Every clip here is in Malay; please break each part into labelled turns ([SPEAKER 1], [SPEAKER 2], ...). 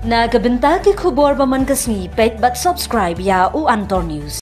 [SPEAKER 1] Na kabentaki kubor baman kasni pet but subscribe ya u Antor News.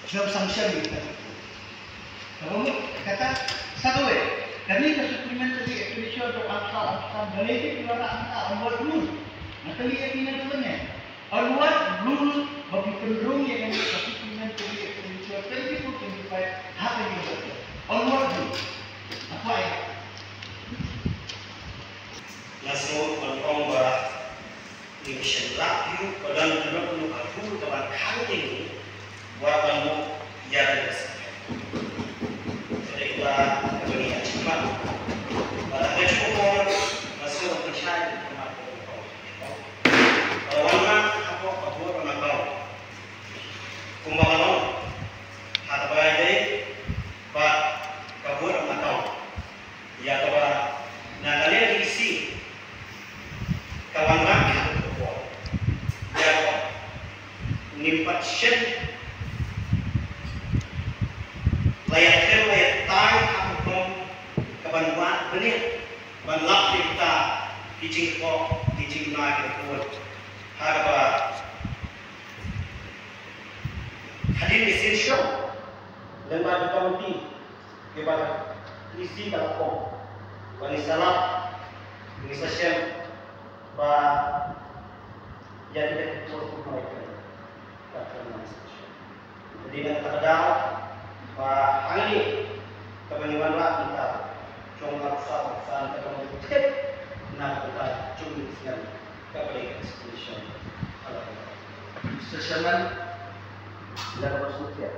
[SPEAKER 2] Sebab sanction kita. Kamu kata satu kami supplementary expenditure untuk angka balai keluar angka awal dulu. Nakali yang ini namanya. Awal dulu bagi penderung yang kami supplementary expenditure 24-25 apa yang kita. Awal dulu. Apa ya?
[SPEAKER 3] Nasional kontrol barat division rapi pada dulu aku teman kami buat kamu jadi besar. Jadi kita beri cepat. Pada ekspor nasional percaya sama warna apa orang tahu. layak tel layak tai kampung kebanguan benih banlap kita teaching kok teaching na ikut harga hadir essential dan bagi komiti kepada isi kalapong bagi salah bagi session bah jadi kita terus mereka jadi nak terdapat bah hari kebanyakan lah kita cuma usaha terlalu kecil nak kita cuma dengan kebanyakan solution
[SPEAKER 2] Sesyaman dalam bersucia.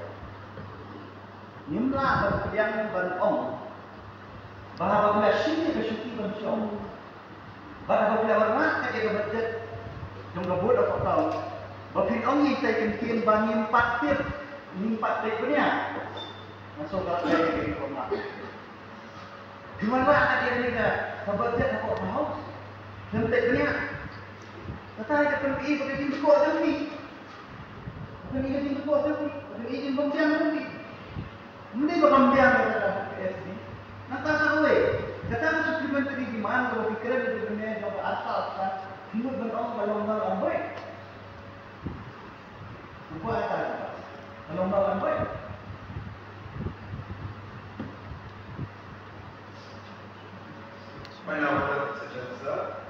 [SPEAKER 2] Nimla berkeliang berong. Bahawa bila sini bersyuki bersyuki. Bahawa bila warna kerja budget. Jom kabut apa tahu. Bapin ong kita kemtian bangin patir. Nimpat baik punya. Masuk ke dalam ini rumah. Di mana ada ini dah? Budget apa tahu? Kemtik punya. Kata ada pergi pakai tim kuat tu ni. Pakai tim kuat tu ni. Pakai tim pembiang tu ni. Mesti berpembiang kata PSD. Nanti sahaja. Kata supplementary demand kalau fikiran itu punya kalau asal kan. Hidup berong balong ambai. Apa ada? Balong ambai.
[SPEAKER 4] Right now, what suggests that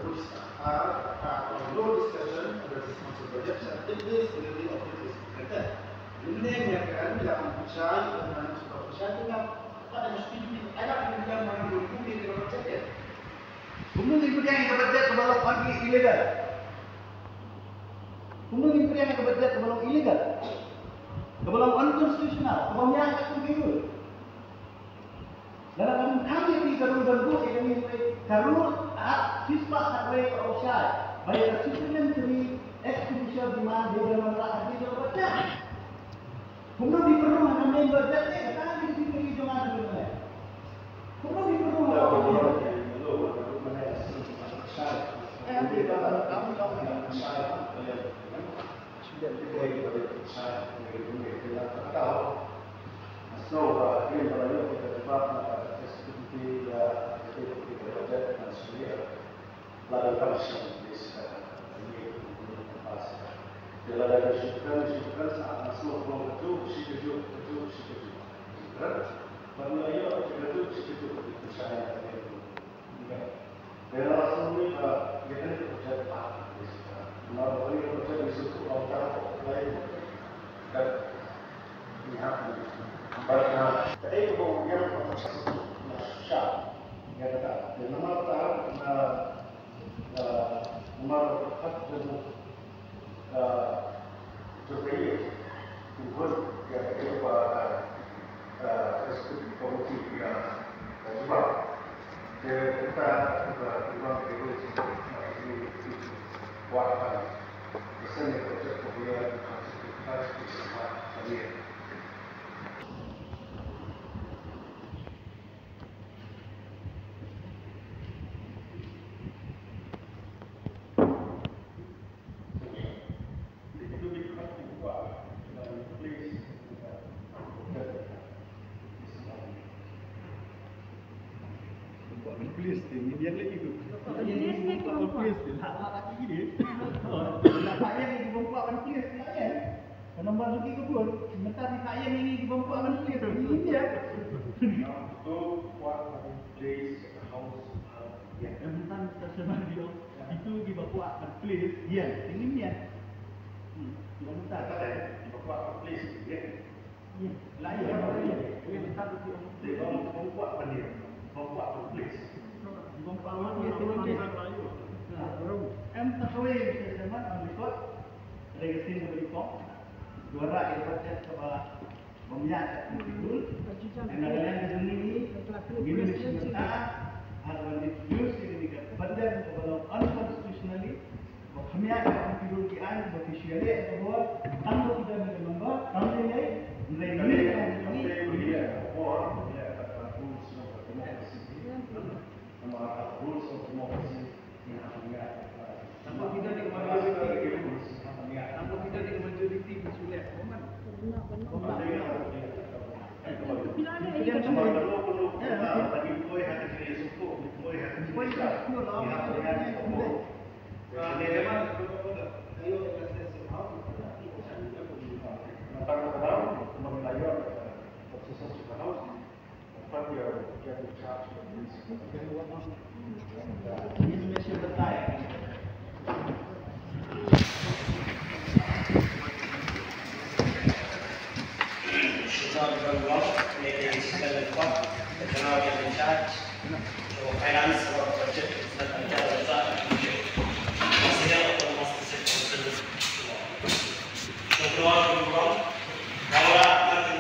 [SPEAKER 4] which are no discussion on the response of budget and it is really of this sector. Ini yang akan dalam usaha dan sudah usaha dengan pada mesti ada yang mengikuti di dalam budget.
[SPEAKER 2] Kumung ibu yang budget kebalong pagi ilegal. Kumung ibu yang budget kebalong ilegal. Kebalong unconstitutional. Kebalong yang akan begitu. Dalam kami di Garut Bantu ini Garut siswa sampai ke usaha. Bayar supplementary expenditure demand di dalam rakyat di budget. Kumung di perlu mengambil budgetnya. Kami di sini jangan dulu. Kumung di perlu mengambil budget.
[SPEAKER 4] So, here when I look at the department of SPP, the budget and Syria, a lot of function is needed in the past. The lot of shipments are slow from the two, correct? But we are here to the China. There are so many different project partners. Not only the project is to like that we have to. But the aim of the shop, the number of to radio to work committee as well. Kita memang perlu buat desain projek kemudian harus bersama kalian.
[SPEAKER 2] Please, ini biar lagi tu. Please, nak lagi gini. Nak saya ni dibongkar kan please nak ya. Kalau bagi ke pun, sebentar ni saya ni dibongkar kan please. Ini dia.
[SPEAKER 4] So, what place house
[SPEAKER 2] Ya, sebentar tersebar dia. Itu dibongkar kan please. Ya, ini dia. Sebentar.
[SPEAKER 4] Dibongkar place dia.
[SPEAKER 2] Ya, layan. Sebentar tu dia.
[SPEAKER 4] Dibongkar apa dia? Dibongkar place.
[SPEAKER 2] Tak tahu zaman ambil legasi berikut dua rakyat budget sebab membiak dulu negara yang ini Indonesia harus introduce ini ke badan kalau unconstitutionally kami akan tidur di an officially bahwa tanpa tidak member kami ini
[SPEAKER 4] rules of democracy in Africa.
[SPEAKER 5] Tanpa kita di majoriti sulit.
[SPEAKER 3] Should not go wrong. Maybe it's still in front. The general is in charge. So finance or budget is not in charge of that. So keluar ke ruang, bawa makin